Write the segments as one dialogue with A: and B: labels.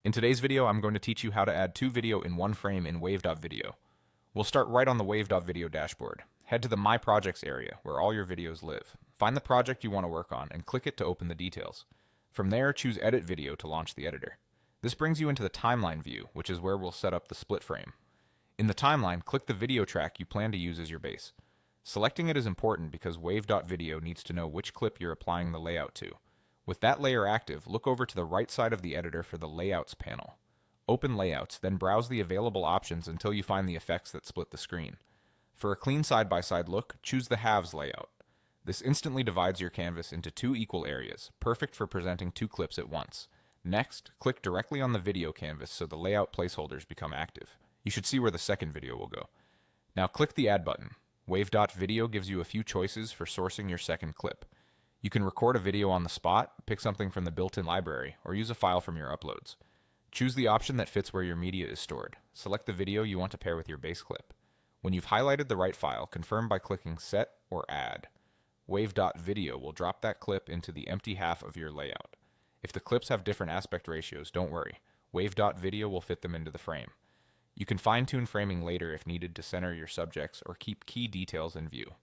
A: In today's video, I'm going to teach you how to add two video in one frame in Wave.video. We'll start right on the Wave.video dashboard. Head to the My Projects area, where all your videos live. Find the project you want to work on and click it to open the details. From there, choose Edit Video to launch the editor. This brings you into the timeline view, which is where we'll set up the split frame. In the timeline, click the video track you plan to use as your base. Selecting it is important because Wave.video needs to know which clip you're applying the layout to. With that layer active, look over to the right side of the editor for the Layouts panel. Open Layouts, then browse the available options until you find the effects that split the screen. For a clean side-by-side look, choose the Halves layout. This instantly divides your canvas into two equal areas, perfect for presenting two clips at once. Next, click directly on the video canvas so the layout placeholders become active. You should see where the second video will go. Now click the Add button. Wave.video gives you a few choices for sourcing your second clip. You can record a video on the spot, pick something from the built-in library, or use a file from your uploads. Choose the option that fits where your media is stored. Select the video you want to pair with your base clip. When you've highlighted the right file, confirm by clicking Set or Add. Wave.video will drop that clip into the empty half of your layout. If the clips have different aspect ratios, don't worry. Wave.video will fit them into the frame. You can fine-tune framing later if needed to center your subjects or keep key details in view.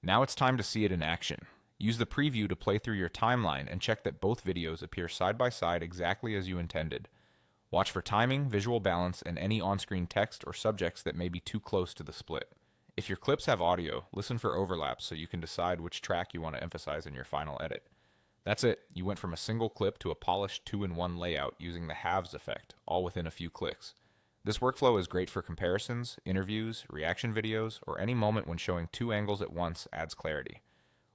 A: Now it's time to see it in action. Use the preview to play through your timeline and check that both videos appear side by side exactly as you intended. Watch for timing, visual balance, and any on-screen text or subjects that may be too close to the split. If your clips have audio, listen for overlaps so you can decide which track you want to emphasize in your final edit. That's it. You went from a single clip to a polished 2-in-1 layout using the halves effect, all within a few clicks. This workflow is great for comparisons, interviews, reaction videos, or any moment when showing two angles at once adds clarity.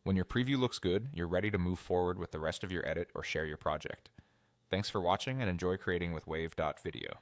A: When your preview looks good, you're ready to move forward with the rest of your edit or share your project. Thanks for watching and enjoy creating with Wave.video.